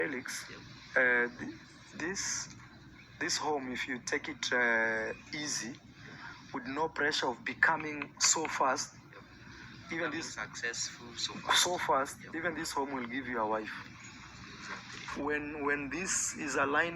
Felix, this home, if you take it easy, with no pressure of becoming so fast, even this successful so fast, even this home will give you a wife. Exactly. When this is aligned.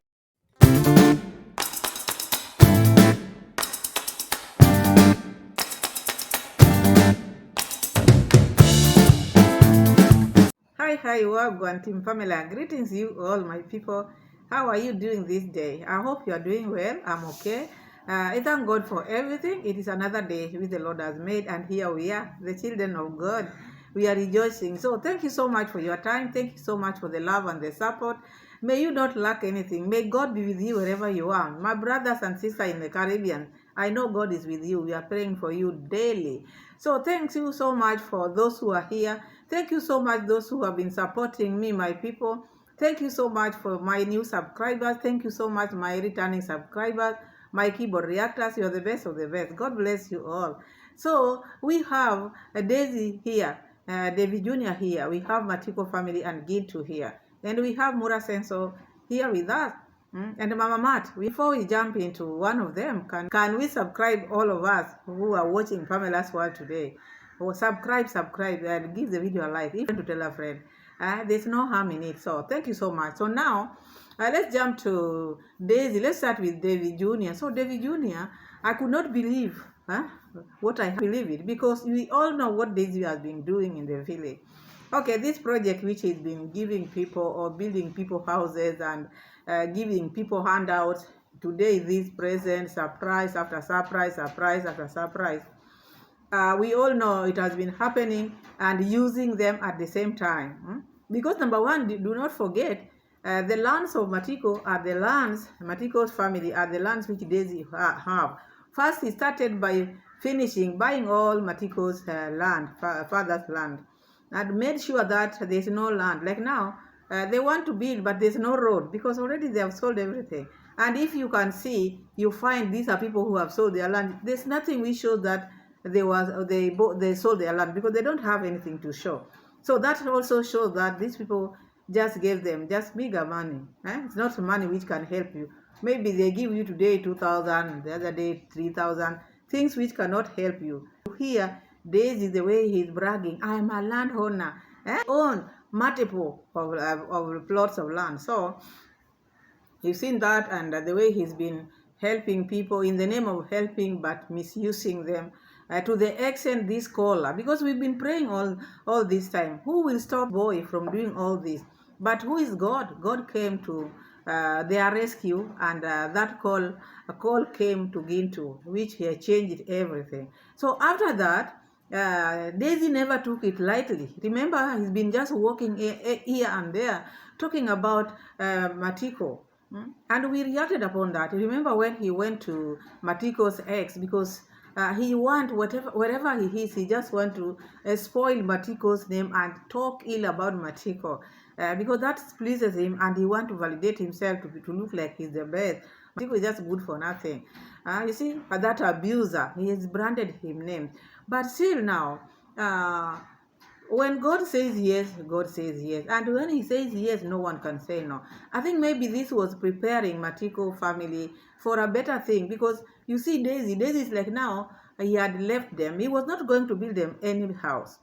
Hi, Wagwan Team Pamela. Greetings you all, my people. How are you doing this day? I hope you are doing well. I'm okay. I thank God for everything. It is another day which the Lord has made, and here we are, the children of God. We are rejoicing. So thank you so much for your time. Thank you so much for the love and the support. May you not lack anything. May God be with you wherever you are. My brothers and sisters in the Caribbean, I know God is with you. We are praying for you daily. So thank you so much for those who are here. Thank you so much those who have been supporting me, my people. Thank you so much for my new subscribers. Thank you so much, my returning subscribers, my keyboard reactors. You're the best of the best. God bless you all. So we have Daisy here, Davy Jr. here. We have Matiko family and Gintu here. And we have Mura Seno here with us. And Mama Mat, before we jump into one of them, can we subscribe, all of us who are watching Pamela's World today? Or subscribe, and give the video a like, even to tell a friend. There's no harm in it. So thank you so much. So now, let's jump to Daisy. Let's start with Davy Jr. So Davy Jr., I could not believe what I believe it, because we all know what Daisy has been doing in the village. Okay, this project which has been giving people or building people houses and giving people handouts. Today, this present, surprise after surprise, surprise after surprise. We all know it has been happening, and using them at the same time. Because number one, do not forget, the lands of Matiko are the lands, Matiko's family are the lands which Daisy have. First, he started by buying all Matiko's land, father's land, and made sure that there's no land. Like now, they want to build, but there's no road, because already they have sold everything. And if you can see, you find these are people who have sold their land. There's nothing which shows that they sold their land, because they don't have anything to show. So that also shows that these people just gave them just bigger money. It's not money which can help you. Maybe they give you today 2,000, the other day 3,000, things which cannot help you. Here, Daisy, the way he's bragging, I am a landowner, own multiple of plots of land. So you've seen that, and the way he's been helping people in the name of helping, but misusing them to the extent this caller, because we've been praying all this time, who will stop boy from doing all this? But who is God? God came to their rescue, and that a call came to Gintu, which he changed everything. So after that, Daisy never took it lightly. Remember, he's been just walking here and there, talking about Matiko. And we reacted upon that. Remember when he went to Matiko's ex, because he wherever he is, he just want to spoil Matiko's name and talk ill about Matiko, because that pleases him, and he want to validate himself to look like he's the best. Matiko is just good for nothing. You see, that abuser, he has branded him names. But still now, when God says yes, God says yes. And when he says yes, no one can say no. I think maybe this was preparing Matiko family for a better thing, because you see Daisy is like now, he had left them. He was not going to build them any house.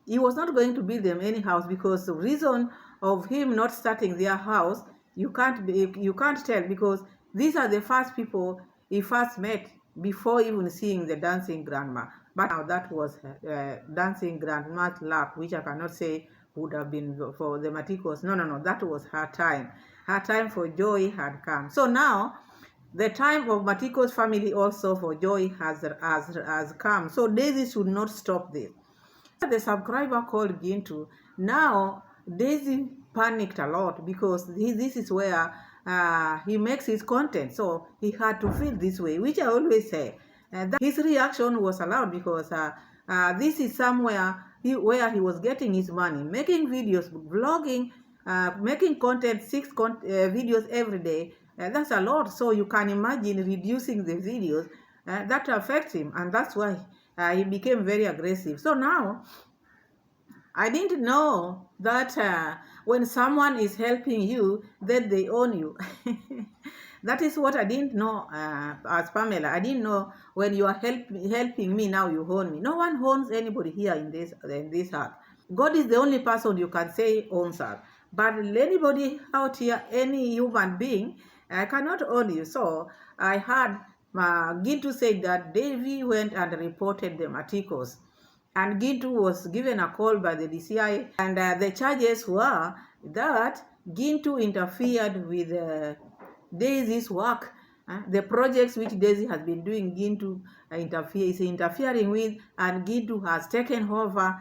He was not going to build them any house, because the reason of him not starting their house, you can't tell, because these are the first people he first met before even seeing the dancing grandma. But now that was dancing grandma's lap, which I cannot say would have been for the Matikos. No, that was her time. Her time for joy had come. So now, the time of Matiko's family also for joy has come. So Daisy should not stop this. The subscriber called Gintu. Now, Daisy panicked a lot, because this is where he makes his content. So he had to feel this way, which I always say. His reaction was allowed, because this is somewhere where he was getting his money, making videos, vlogging, making content, videos every day. That's a lot. So you can imagine reducing the videos. That affects him, and that's why he became very aggressive. So now, I didn't know that when someone is helping you, then they own you. That is what I didn't know as Pamela. I didn't know when you are helping me, now you own me. No one owns anybody here in this earth. God is the only person you can say owns us. But anybody out here, any human being, I cannot own you. So I heard Gintu say that Davy went and reported the Matikos. And Gintu was given a call by the DCI, and the charges were that Gintu interfered with Daisy's work. The projects which Daisy has been doing, Gintu is interfering with, and Gintu has taken over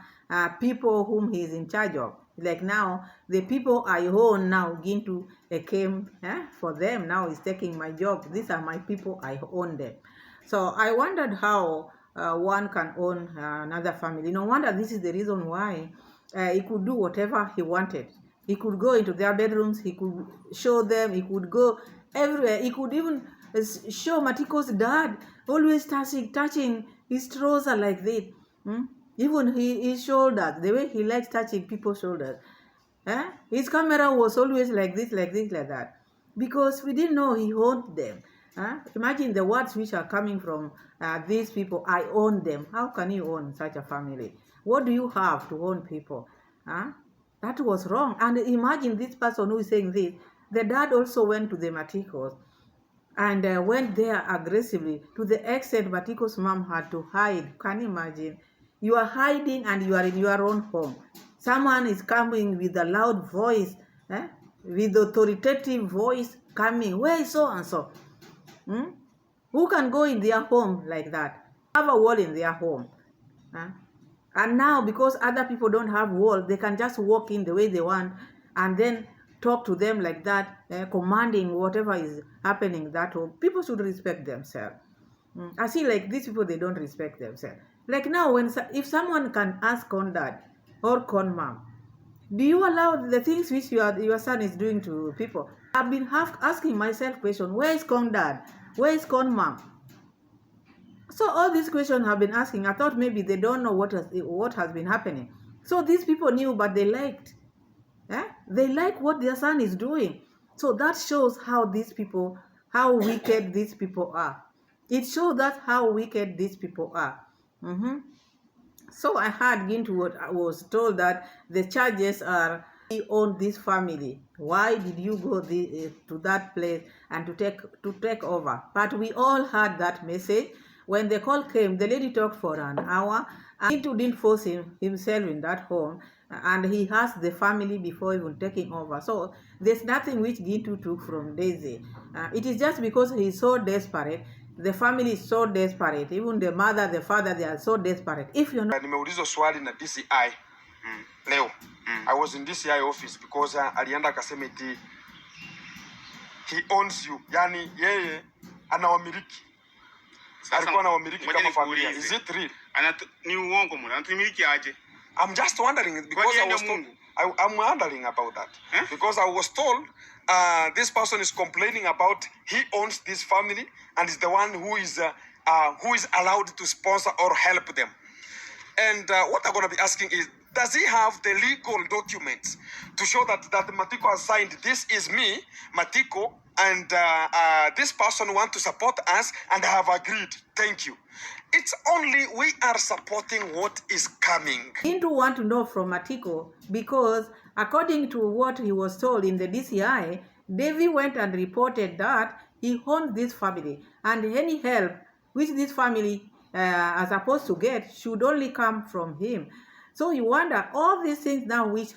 people whom he is in charge of. Like now, the people I own now, Gintu came for them. Now he's taking my job. These are my people, I own them. So I wondered how one can own another family. No wonder this is the reason why he could do whatever he wanted. He could go into their bedrooms, he could show them, he could go everywhere. He could even show Matiko's dad, always touching his trouser like this. Even his shoulders, the way he likes touching people's shoulders. His camera was always like this, like that. Because we didn't know he owned them. Imagine the words which are coming from these people. I own them. How can you own such a family? What do you have to own people? That was wrong. And imagine this person who is saying this. The dad also went to the Matikos and went there aggressively to the extent Matiko's mom had to hide. Can you imagine? You are hiding and you are in your own home. Someone is coming with a loud voice, with authoritative voice coming. Where is so and so? Who can go in their home like that? Have a wall in their home. And now, because other people don't have walls, they can just walk in the way they want and then talk to them like that, commanding whatever is happening that home. People should respect themselves. I see like these people, they don't respect themselves. Like now, if someone can ask con dad or con mom, do you allow the things which your son is doing to people? I've been asking myself question, where is con dad? Where is con mom? So all these questions have been asking. I thought maybe they don't know what has been happening. So these people knew, but they liked. They like what their son is doing. So that shows how wicked these people are. It shows that how wicked these people are. So I heard Gintu was told that the charges are he owned this family. Why did you go to that place and to take over? But we all heard that message. When the call came, the lady talked for an hour. And Gintu didn't force himself in that home, and he asked the family before even taking over. So there's nothing which Gintu took from Daisy. It is just because he's so desperate. The family is so desperate. Even the mother, the father, they are so desperate. If you're not... Nimeulizwa swali na DCI leo. I was in DCI office because alienda akasema eti he owns you. Yani yeye anawamiliki. Alikuwa anawamiliki kama familia. Is it real? Ni uongo mbona? Anatumiliki aje? I'm just wondering because I was told, I'm wondering about that. Because I was told this person is complaining about he owns this family and is the one who is allowed to sponsor or help them. And what I'm going to be asking is, does he have the legal documents to show that Matiko has signed, this is me, Matiko, and this person want to support us and have agreed. Thank you. It's only we are supporting what is coming. I didn't want to know from Matiko because according to what he was told in the DCI, Davy went and reported that he owned this family and any help which this family are supposed to get should only come from him. So you wonder, all these things now which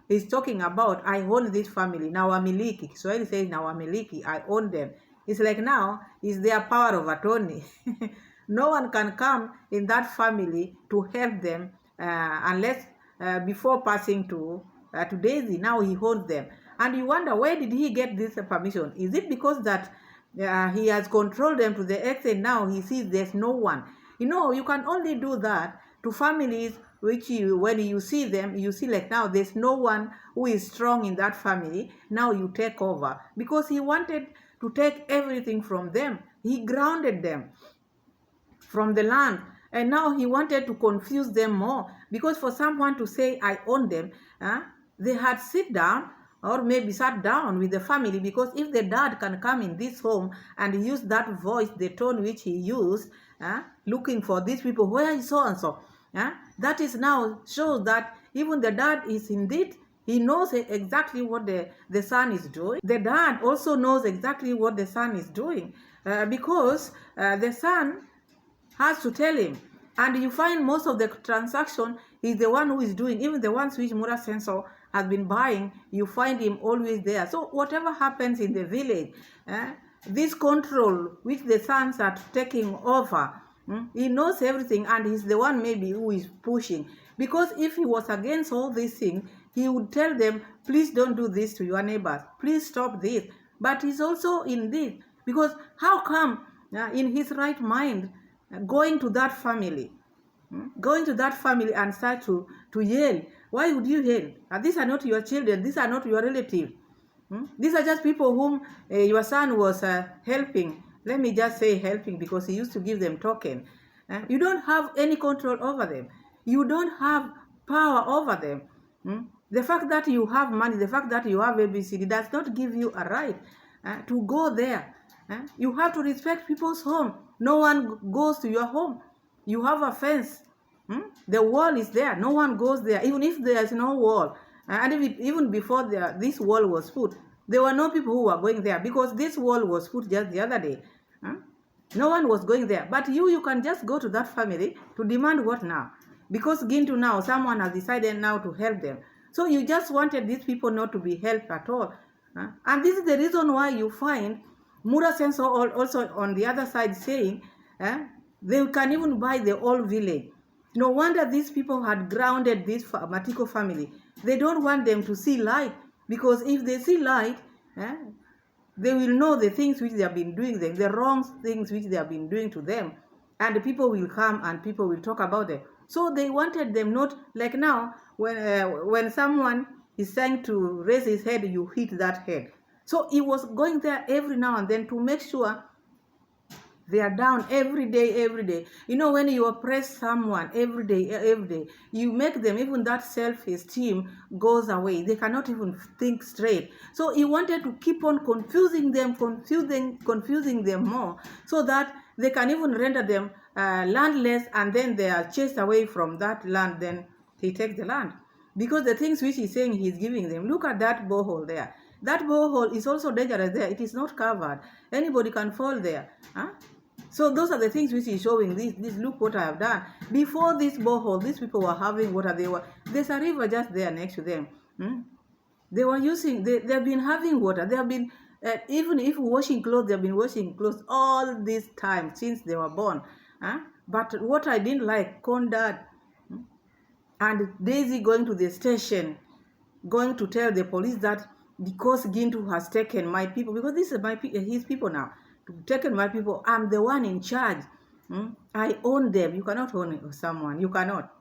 he's talking about, I own this family, nawamiliki. So he says nawamiliki, I own them. It's like now, is their power of attorney. No one can come in that family to help them unless before passing to Daisy. Now he owns them. And you wonder, where did he get this permission? Is it because that he has controlled them to the extent now he sees there's no one? You know, you can only do that to families which when you see them, you see like now there's no one who is strong in that family. Now you take over. Because he wanted to take everything from them. He grounded them from the land. And now he wanted to confuse them more. Because for someone to say, I own them, they had sit down or maybe sat down with the family, because if the dad can come in this home and use that voice, the tone which he used, looking for these people, where is so and so, that is now shows that even the dad is indeed, he knows exactly what the son is doing. The dad also knows exactly what the son is doing, because the son has to tell him. And you find most of the transaction is the one who is doing, even the ones which Mura Seno has been buying, you find him always there. So whatever happens in the village, this control which the sons are taking over, he knows everything, and he's the one maybe who is pushing. Because if he was against all these things, he would tell them, please don't do this to your neighbors, please stop this. But he's also in this, because how come in his right mind going to that family and start to yell? Why would you yell? These are not your children, these are not your relatives. These are just people whom your son was helping. Let me just say helping, because he used to give them token. You don't have any control over them. You don't have power over them. The fact that you have money, the fact that you have ABCD does not give you a right to go there. You have to respect people's home. No one goes to your home. You have a fence. The wall is there. No one goes there, even if there is no wall. And even before this wall was put, there were no people who were going there, because this wall was put just the other day. No one was going there. But you can just go to that family to demand what now? Because Gintu now, someone has decided now to help them. So you just wanted these people not to be helped at all. And this is the reason why you find Mura Seno also on the other side saying they can even buy the whole village. No wonder these people had grounded this Matiko family. They don't want them to see light, because if they see light, they will know the things which they have been doing them, the wrong things which they have been doing to them, and the people will come and people will talk about them. So they wanted them not like now, when someone is trying to raise his head, you hit that head. So he was going there every now and then to make sure they are down every day. You know, when you oppress someone every day, you make them, even that self-esteem goes away. They cannot even think straight. So he wanted to keep on confusing them more, so that they can even render them landless, and then they are chased away from that land. Then he takes the land, because the things which he's saying he's giving them. Look at that borehole there. That borehole is also dangerous there. It is not covered. Anybody can fall there. So those are the things which he's showing. This look what I have done. Before this borehole, these people were having water. There's a river just there next to them. They were using, they've been having water. They have been, even if washing clothes, they've been washing clothes all this time since they were born. But what I didn't like, Condad and Daisy going to the station, going to tell the police that because Gintu has taken my people, because this is his people now, taken my people, I'm the one in charge. I own them. You cannot own someone. You cannot.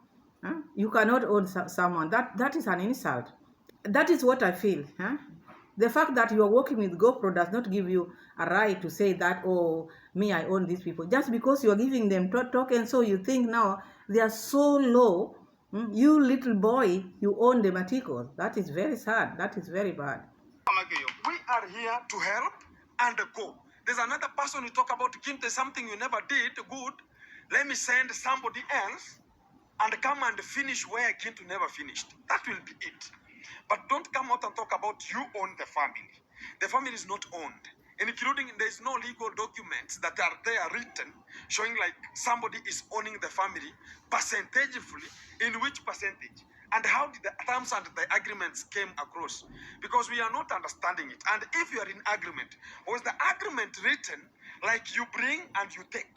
You cannot own someone. That is an insult. That is what I feel. The fact that you are working with GoPro does not give you a right to say that, oh, me, I own these people. Just because you are giving them tokens, so you think now they are so low. You little boy, you own the Matikos. That is very sad. That is very bad. We are here to help and go. There's another person you talk about, Gintu, something you never did good. Let me send somebody else and come and finish where Gintu never finished. That will be it. But don't come out and talk about you own the family. The family is not owned, including there's no legal documents that are there written showing like somebody is owning the family percentagely. In which percentage? And how did the terms and the agreements came across? Because we are not understanding it. And if you are in agreement, was the agreement written like you bring and you take?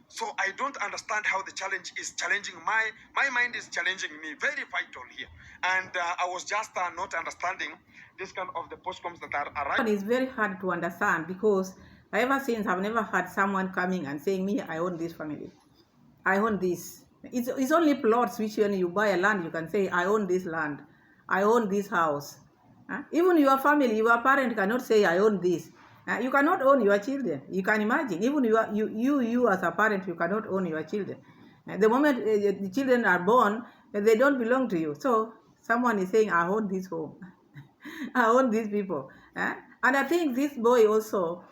So I don't understand how the challenge is challenging my mind is challenging me. Very vital here. And I was just not understanding this kind of the postcoms that are arriving. It's very hard to understand, because ever since I've never had someone coming and saying, me, I own this family. I own this. It's only plots which when you buy a land, you can say, I own this land. I own this house. Even your family, your parent cannot say, I own this. You cannot own your children. You can imagine. Even you as a parent, you cannot own your children. The moment the children are born, they don't belong to you. So Someone is saying, I own this home. I own these people. And I think this boy also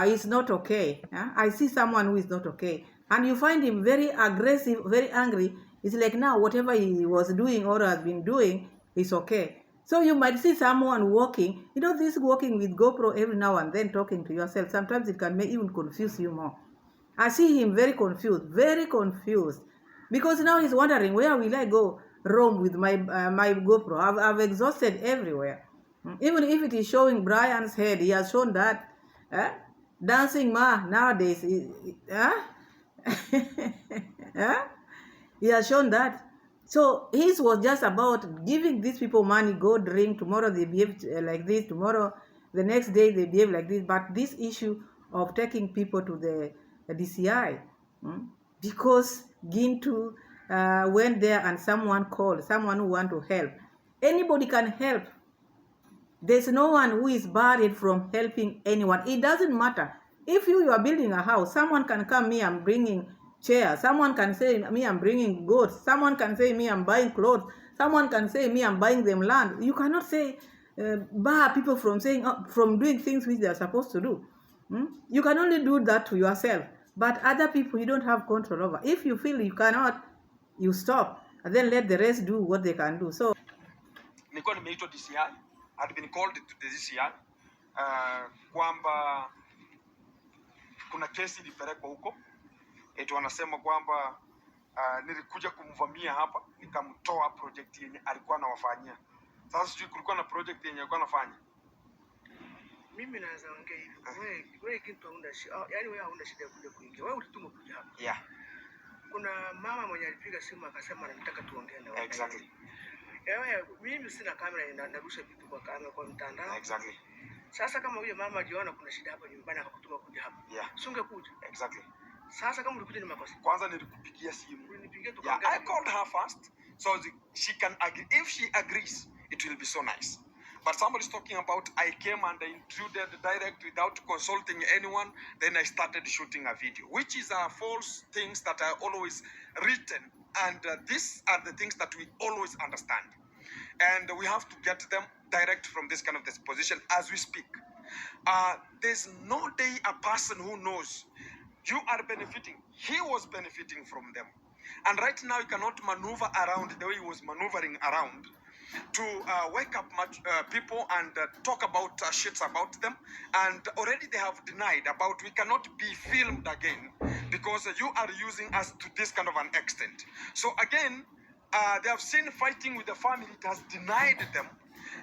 is not okay. I see someone who is not okay. And you find him very aggressive, very angry. It's like now whatever he was doing or has been doing is okay. So you might see someone walking, this walking with GoPro every now and then talking to yourself. Sometimes it can even confuse you more. I see him very confused. Because now he's wondering, where will I go roam with my GoPro? I've exhausted everywhere. Even if it is showing Brian's head, he has shown that. Dancing Ma nowadays, he has shown that. So his was just about giving these people money, go drink, tomorrow they behave like this, tomorrow, the next day they behave like this. But this issue of taking people to the DCI, because Gintu went there and someone called, someone who want to help. Anybody can help. There's no one who is barred from helping anyone. It doesn't matter. If you are building a house, someone can come, me, I'm bringing chairs. Someone can say, me, I'm bringing goods. Someone can say, me, I'm buying clothes. Someone can say, me, I'm buying them land. You cannot say, bar people from from doing things which they are supposed to do. You can only do that to yourself. But other people, you don't have control over. If you feel you cannot, you stop. And then let the rest do what they can do. So, nilikuwa nimeitwa DCI, had been called to the DCI kwamba kuna kesi ilipelekwa huko, eti wanasema kwamba nilikuja kumvamia hapa nikamtoa project yenye alikuwa anawafanyia. Sasa sijui kulikuwa na project yenye alikuwa anafanya. Mimi naweza ongea hivi. Wewe kitu hauna shida. Yaani wewe hauna shida kuja kuingia. Wewe ulitumwa kuja hapa. Yeah. Kuna mama mwenye alipiga simu akasema anataka tuongee na wewe. Exactly. Mimi sina kamera narusha vitu kwa kamera kwa mtandao. Exactly. Sasa kama huyo mama aliona kuna shida hapa nyumbani akakutuma kuja hapa. Yeah. Singekuja. Exactly. Sasa kama ulikuja ni makosa. Kwanza nilikupigia simu. Ulinipigia tukaongea. Yeah, I called her first so she can agree. If she agrees, it will be so nice. But somebody's talking about I came and I intruded direct without consulting anyone. Then I started shooting a video, which is false things that are always written. And these are the things that we always understand. And we have to get them direct from this kind of this position as we speak. There's no day a person who knows you are benefiting. He was benefiting from them. And right now you cannot maneuver around the way he was maneuvering around to wake up people and talk about shits about them. And already they have denied about we cannot be filmed again because you are using us to this kind of an extent. So again, they have seen fighting with the family. It has denied them.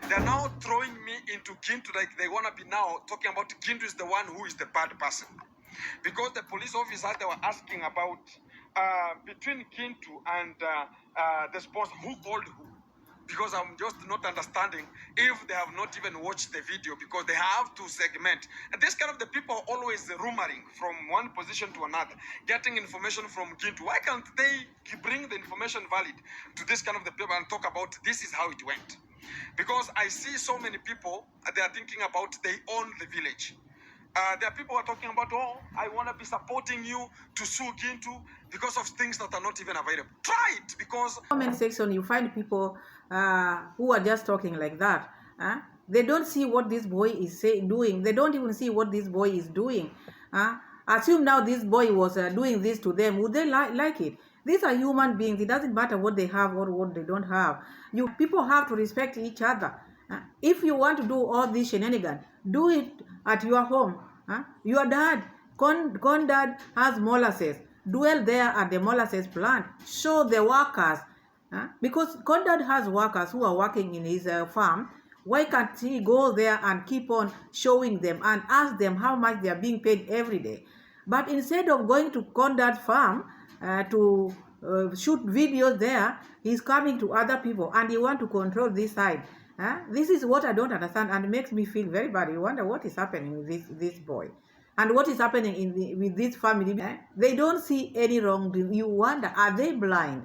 They're now throwing me into Gintu like they want to be now talking about Gintu is the one who is the bad person. Because the police officer, they were asking about between Gintu and the sponsor, who called who. Because I'm just not understanding if they have not even watched the video because they have to segment. And this kind of the people are always rumoring from one position to another, getting information from Gintu. Why can't they bring the information valid to this kind of the people and talk about this is how it went? Because I see so many people, they are thinking about they own the village. There are people who are talking about, oh, I want to be supporting you to sue Gintu because of things that are not even available. Try it because... comment section, you find people who are just talking like that. They don't see what this boy is doing. They don't even see what this boy is doing. Assume now this boy was doing this to them. Would they like it? These are human beings. It doesn't matter what they have or what they don't have. People have to respect each other. If you want to do all this shenanigans, do it at your home. Your dad, Con dad has molasses. Dwell there at the molasses plant. Show the workers. Because Con dad has workers who are working in his farm. Why can't he go there and keep on showing them and ask them how much they are being paid every day? But instead of going to Con dad's farm to shoot videos there, he's coming to other people and he want to control this side. This is what I don't understand and makes me feel very bad. You wonder what is happening with this boy and what is happening with this family. They don't see any wrongdoing. You wonder, are they blind?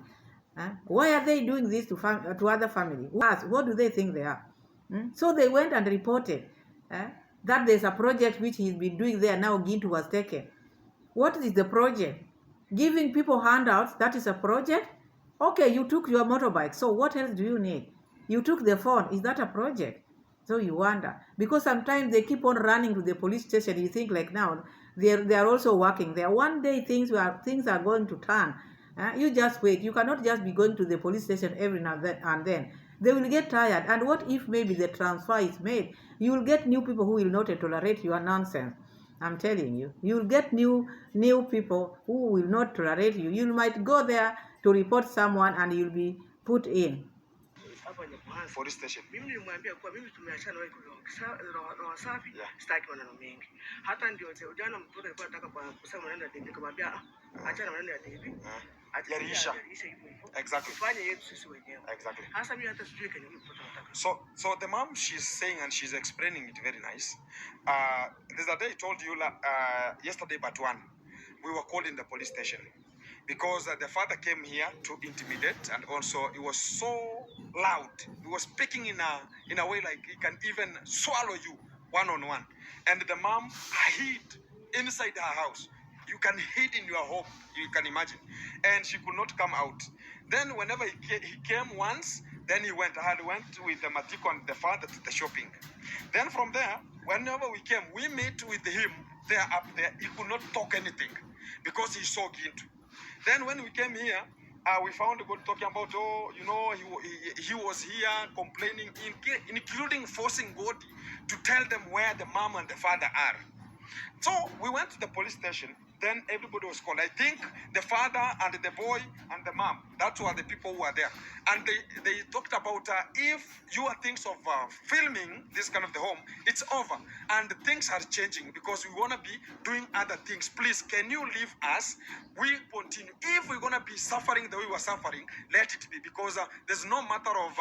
Why are they doing this to other family? What do they think they are? So they went and reported that there's a project which he's been doing there. Now Gintu was taken. What is the project? Giving people handouts, that is a project? Okay, you took your motorbike. So what else do you need? You took the phone. Is that a project? So you wonder. Because sometimes they keep on running to the police station. You think like now, they are also working there. One day things are going to turn. You just wait. You cannot just be going to the police station every now and then. They will get tired. And what if maybe the transfer is made? You will get new people who will not tolerate your nonsense. I'm telling you. You will get new people who will not tolerate you. You might go there to report someone and you'll be put in. Police station. Mimi nilimwambia kwa mimi tumeachana wewe roho safi, sitaki maneno mengi. Hata ndio jana mtoto alikuwa anataka kwa kusema maneno ya Davy, kumwambia achana maneno ya Davy. Yarisha hivyo. Exactly. Fanye yetu sisi wenyewe. Exactly. Hasa mimi hata sijui kile mtoto anataka. So the mom, she's saying and she's explaining it very nice. There's a day I told you yesterday but one, we were called in the police station because the father came here to intimidate, and also he was so loud. He was speaking in a way like he can even swallow you one-on-one. And the mom hid inside her house. You can hid in your home, you can imagine. And she could not come out. Then whenever he came once, then he went with the Matiko and the father to the shopping. Then from there, whenever we came, we met with him there up there. He could not talk anything because he's so guilty. Then when we came here, we found God talking about, he was here complaining, including forcing God to tell them where the mom and the father are. So we went to the police station. Then everybody was called. I think the father and the boy and the mom, that were the people who were there. And they talked about if you are thinking of filming this kind of the home, it's over. And things are changing because we want to be doing other things. Please, can you leave us? We continue. If we're going to be suffering the way we're suffering, let it be. Because there's no matter of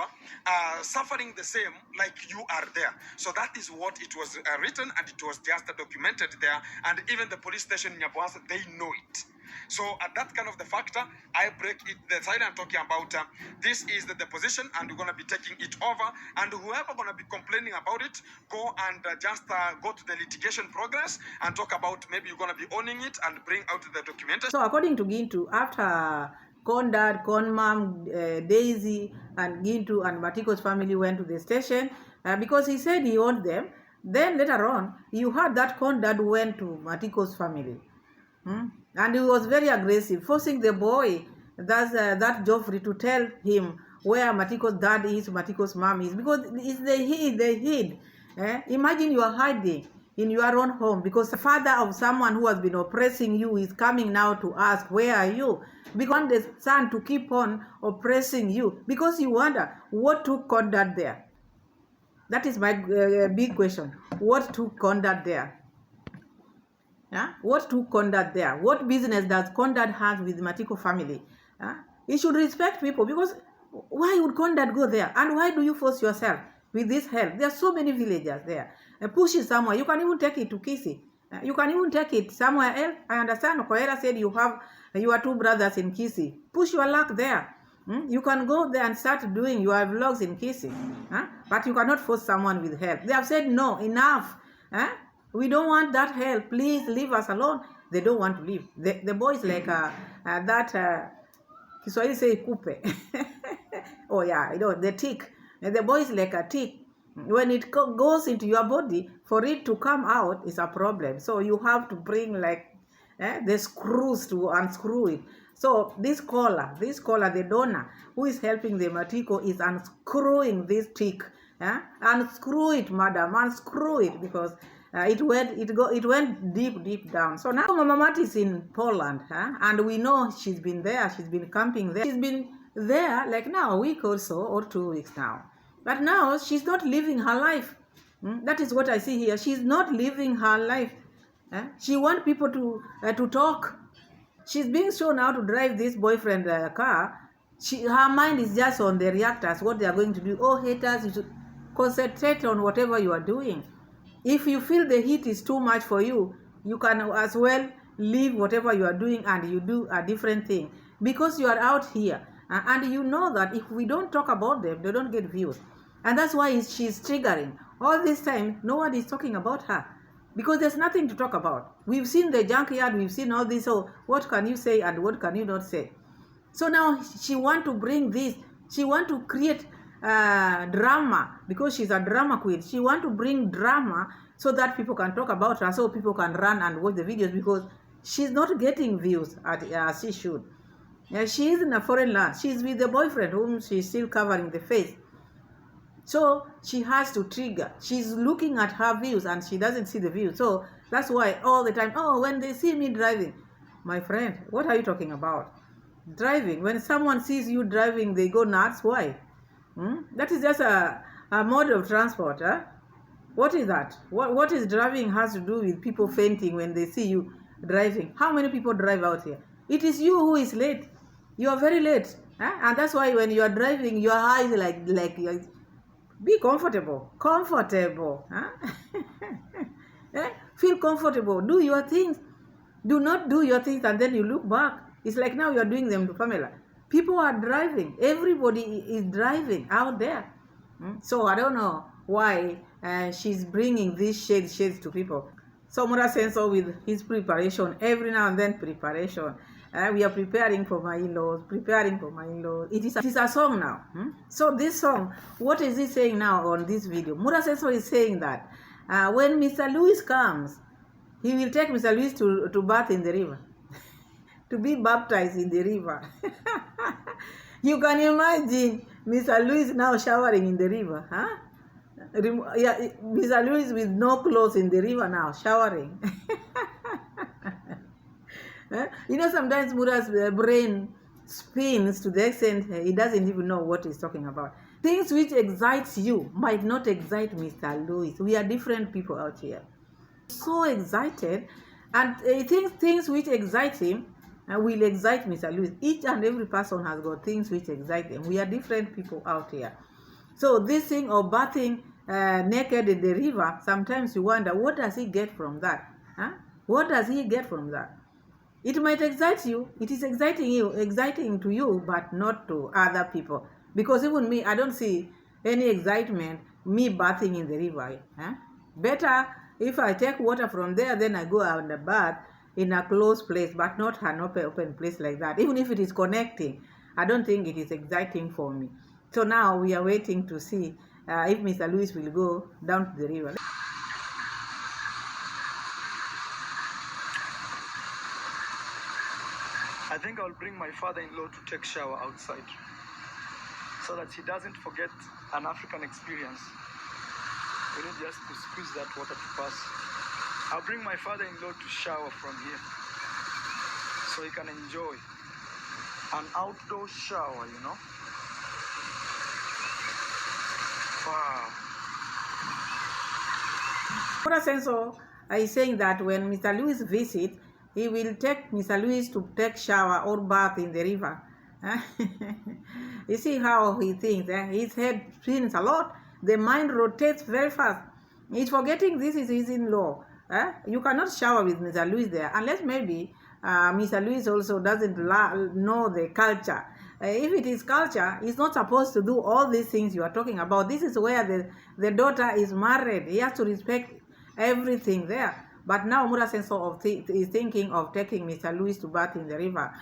suffering the same like you are there. So that is what it was written, and it was just documented there. And even the police station in Yabuasa, they know it. So at that kind of the factor, I break it. The side I'm talking about, this is the position, and we're going to be taking it over. And whoever going to be complaining about it, go and just go to the litigation progress and talk about maybe you're going to be owning it and bring out the documentation. So according to Gintu, after Condad, Conmam, Daisy, and Gintu and Matiko's family went to the station because he said he owned them. Then later on, you heard that Condad went to Matiko's family. And he was very aggressive, forcing the boy, that Joffrey, to tell him where Matiko's dad is, Matiko's mom is, because they hid. Imagine you are hiding in your own home because the father of someone who has been oppressing you is coming now to ask, where are you? Because the son to keep on oppressing you, because you wonder, what took Condad there? That is my big question. What took Condad there? What took Condad there? What business does Condad have with Matiko family? He should respect people, because why would Condad go there? And why do you force yourself with this help? There are so many villagers there. Push it somewhere. You can even take it to Kisi. You can even take it somewhere else. I understand Koera said you have your two brothers in Kisi. Push your luck there. You can go there and start doing your vlogs in Kisi. But you cannot force someone with help. They have said, no, enough. We don't want that help. Please leave us alone. They don't want to leave. The boys like that, Kiswahili say kupe. Oh yeah, the tick. The boys like a tick. When it goes into your body, for it to come out is a problem. So you have to bring like the screws to unscrew it. So this collar, the donor who is helping the Matiko is unscrewing this tick. Unscrew it, madam, unscrew it, because it went deep down. So now Mama Mat is in Poland, and we know she's been there. She's been camping there. She's been there like now a week or so, or 2 weeks now. But now she's not living her life. That is what I see here. She's not living her life. She wants people to talk. She's being shown how to drive this boyfriend car. Her mind is just on the reactors, what they are going to do. Oh, haters, you should concentrate on whatever you are doing. If you feel the heat is too much for you, you can as well leave whatever you are doing and you do a different thing. Because you are out here. And you know that if we don't talk about them, they don't get views. And that's why she's triggering. All this time, no one is talking about her. Because there's nothing to talk about. We've seen the junkyard, we've seen all this. So what can you say and what can you not say? So now she wants to bring this. She wants to create drama, because she's a drama queen. She want to bring drama so that people can talk about her, so people can run and watch the videos, because she's not getting views as she should. She is in a foreign land. She's with the boyfriend whom she's still covering the face. So she has to trigger. She's looking at her views and she doesn't see the views. So that's why all the time, oh, when they see me driving, my friend, what are you talking about? Driving. When someone sees you driving, they go nuts. Why? That is just a mode of transport. Huh? What is that? What is driving has to do with people fainting when they see you driving? How many people drive out here? It is you who is late. You are very late. Huh? And that's why when you are driving, your eyes like be comfortable. Comfortable. Huh? Feel comfortable. Do your things. Do not do your things and then you look back. It's like now you are doing them to Pamela. People are driving. Everybody is driving out there. So I don't know why she's bringing these shades to people. So Mura Seno with his preparation, every now and then preparation. We are preparing for my in-laws, It is a song now. So this song, what is he saying now on this video? Mura Seno is saying that when Mr. Louis comes, he will take Mr. Louis to bath in the river. To be baptized in the river. You can imagine Mr. Louis now showering in the river. Huh? Yeah, Mr. Louis with no clothes in the river now, showering. You know, sometimes Mura's brain spins to the extent he doesn't even know what he's talking about. Things which excites you might not excite Mr. Louis. We are different people out here. So excited, and he thinks things which excite him will excite Mr. Louis. Each and every person has got things which excite them. We are different people out here. So this thing of bathing naked in the river, sometimes you wonder, what does he get from that? Huh? What does he get from that? It might excite you. It is exciting to you, but not to other people. Because even me, I don't see any excitement me bathing in the river. Huh? Better if I take water from there, then I go out and bath in a closed place, but not an open place like that. Even if it is connecting, I don't think it is exciting for me. So now we are waiting to see if Mr. Louis will go down to the river. I think I'll bring my father-in-law to take shower outside so that he doesn't forget an African experience. We need just to squeeze that water to pass. I'll bring my father-in-law to shower from here so he can enjoy an outdoor shower, you know. Wow. Mura Seno is saying that when Mr. Louis visits, he will take Mr. Louis to take shower or bath in the river. You see how he thinks. His head spins a lot. The mind rotates very fast. He's forgetting this is his in-law. You cannot shower with Mr. Louis there unless maybe Mr. Louis also doesn't know the culture. If it is culture, he's not supposed to do all these things you are talking about. This is where the daughter is married. He has to respect everything there. But now Mura Seno is thinking of taking Mr. Louis to bath in the river.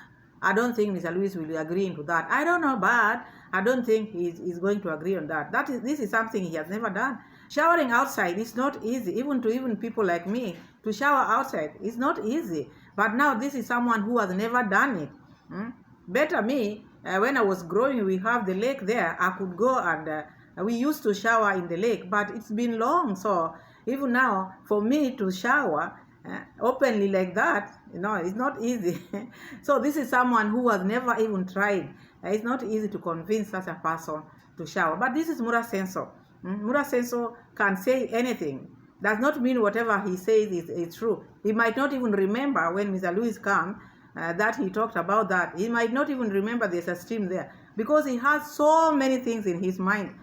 I don't think Mr. Louis will agree into that. I don't know, but I don't think he's going to agree on that. This is something he has never done. Showering outside is not easy, even people like me. To shower outside is not easy. But now this is someone who has never done it. Better me, when I was growing, we have the lake there. I could go and we used to shower in the lake, but it's been long. So even now, for me to shower openly like that, you know, it's not easy. So this is someone who has never even tried. It's not easy to convince such a person to shower. But this is Mura Seno. Mura Seno can say anything. Does not mean whatever he says is true. He might not even remember when Mr. Louis comes that he talked about that. He might not even remember there's a stream there because he has so many things in his mind.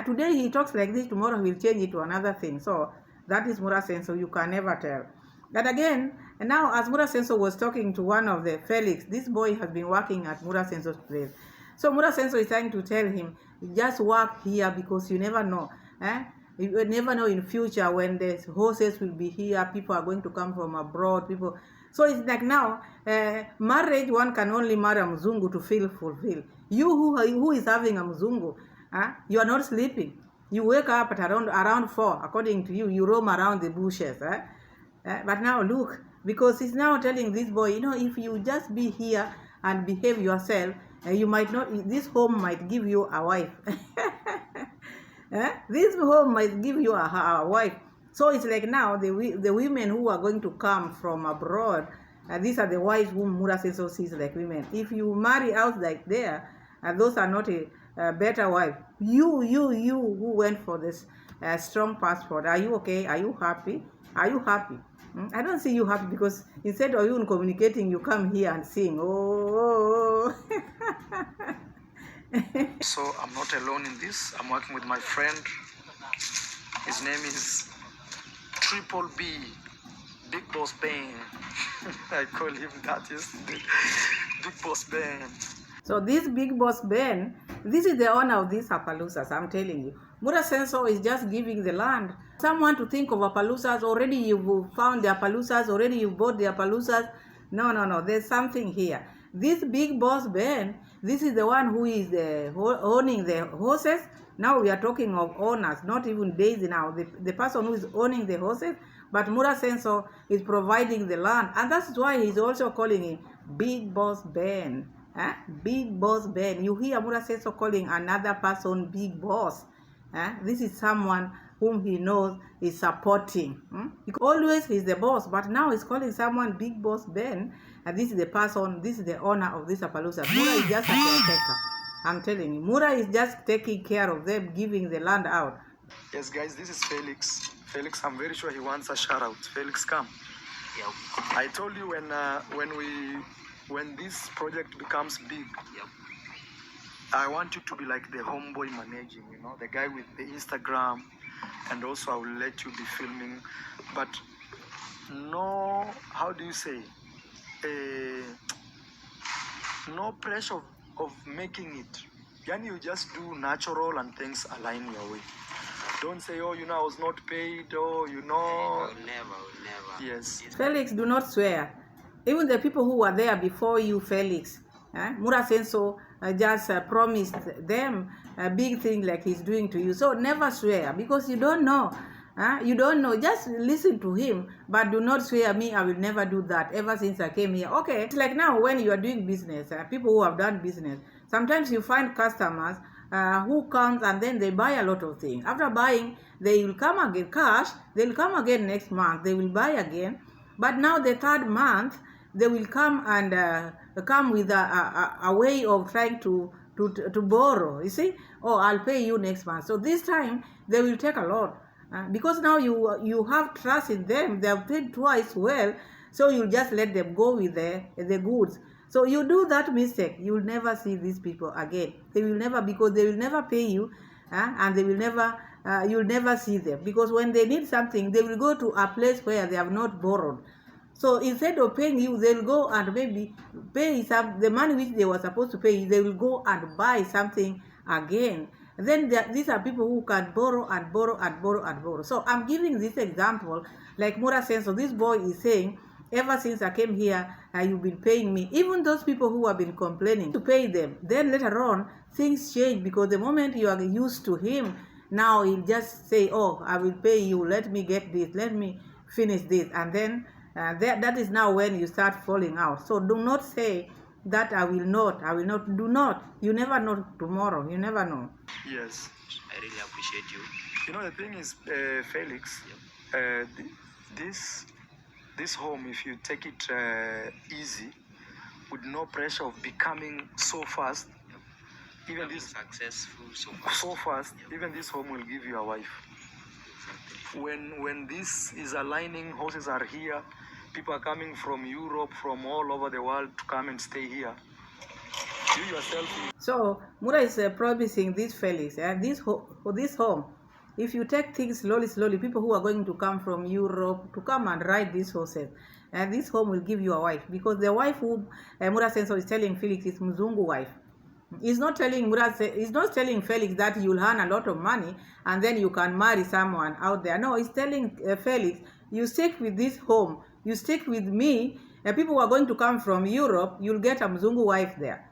Today he talks like this, tomorrow he will change it to another thing. So that is Mura Seno. You can never tell. But again, now as Mura Seno was talking to one of the Felix, this boy has been working at Mura Seno's place. So Mura Seno is trying to tell him, just work here because you never know. You never know in future when the horses will be here, people are going to come from abroad, people. So it's like now, marriage, one can only marry a Mzungu to feel fulfilled. You who is having a Mzungu, You are not sleeping. You wake up at around 4, according to you. You roam around the bushes. But now look, because he's now telling this boy, if you just be here and behave yourself, you might not. This home might give you a wife. This home might give you a wife. So it's like now the women who are going to come from abroad, these are the wives whom Mura Seno sees like women. If you marry out like there, those are not a better wife. You who went for this strong passport, are you okay? Are you happy? Are you happy? I don't see you happy, because instead of you communicating, you come here and sing. Oh. So I'm not alone in this. I'm working with my friend. His name is Triple B, Big Boss Ben. I call him that yesterday. Big Boss Ben. So this Big Boss Ben, this is the owner of these Appaloosas, I'm telling you. Mura Seno is just giving the land. Someone to think of Appaloosas, already you've found the Appaloosas, already you bought the Appaloosas. No, there's something here. This Big Boss Ben, this is the one who is owning the horses. Now we are talking of owners, not even Daisy now. The person who is owning the horses, but Mura Seno is providing the land. And that's why he's also calling him Big Boss Ben. Big Boss Ben. You hear Mura Seno calling another person Big Boss. This is someone whom he knows is supporting. Always he's the boss, but now he's calling someone Big Boss Ben. And this is the person, this is the owner of this Appaloosa. Mura is just a caretaker. I'm telling you, Mura is just taking care of them, giving the land out. Yes, guys, this is Felix. Felix, I'm very sure he wants a shout out. Felix, come. Yep. I told you when this project becomes big, Yep. I want you to be like the homeboy managing, the guy with the Instagram, and also I will let you be filming, but no, how do you say, no pressure of making it. You just do natural and things align your way. Don't say, I was not paid, I'll never. Yes. Felix, do not swear. Even the people who were there before you, Felix, Mura Seno just promised them a big thing like he's doing to you. So never swear, because you don't know. You don't know. Just listen to him, but do not swear me, I will never do that. Ever since I came here. Okay, it's like now when you are doing business, people who have done business, sometimes you find customers who comes and then they buy a lot of things. After buying, they will come again cash. They will come again next month. They will buy again. But now the third month, they will come and come with a way of trying to borrow. You see, I'll pay you next month. So this time they will take a lot because now you have trust in them. They have paid twice well, so you just let them go with the goods. So you do that mistake, you will never see these people again. They will never, because they will never pay you, and they will never. You'll never see them, because when they need something, they will go to a place where they have not borrowed. So instead of paying you, they'll go and maybe pay the money which they were supposed to pay you. They will go and buy something again. Then these are people who can borrow and borrow and borrow and borrow. So I'm giving this example, like Mura Seno. This boy is saying, ever since I came here, you've been paying me. Even those people who have been complaining to pay them. Then later on, things change, because the moment you are used to him, now he'll just say, I will pay you. Let me get this. Let me finish this. And then that is now when you start falling out. So do not say that I will not. Do not. You never know tomorrow. You never know. Yes. I really appreciate you. The thing is, Felix, this home, if you take it easy, with no pressure of becoming so fast, even this successful so fast, even this home will give you a wife. When this is aligning, horses are here, people are coming from Europe, from all over the world to come and stay here. You yourself. So Mura is promising this Felix, this home. If you take things slowly, people who are going to come from Europe to come and ride these horses, and this home will give you a wife, because the wife who Mura Seno is telling Felix is Mzungu wife. He's not telling Felix that you'll earn a lot of money and then you can marry someone out there. No, he's telling Felix, you stick with this home, you stick with me. People who are going to come from Europe, you'll get a Mzungu wife there.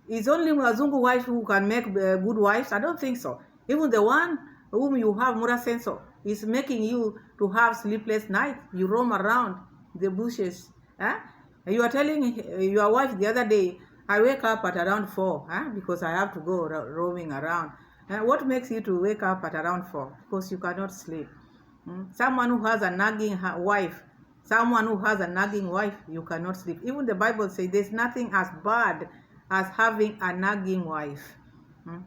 Is only Wazungu wife who can make good wives? I don't think so. Even the one whom you have, Mura Seno, is making you to have sleepless nights. You roam around the bushes. Huh? You are telling your wife the other day, I wake up at around 4 because I have to go roaming around. What makes you to wake up at around 4? Because you cannot sleep. Someone who has a nagging wife, you cannot sleep. Even the Bible says there's nothing as bad as having a nagging wife.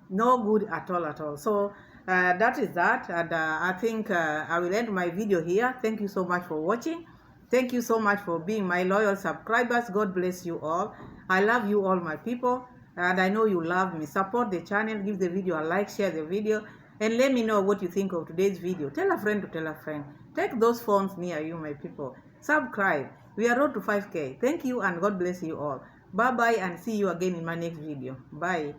No good at all. So that is that, and I think I will end my video here. Thank you so much for watching. Thank you so much for being my loyal subscribers. God bless you all. I love you all, my people, and I know you love me. Support the channel, give the video a like, share the video, and let me know what you think of today's video. Tell a friend to tell a friend. Take those phones near you, my people. Subscribe. We are road to 5K. Thank you, and God bless you all. Bye-bye, and see you again in my next video. Bye.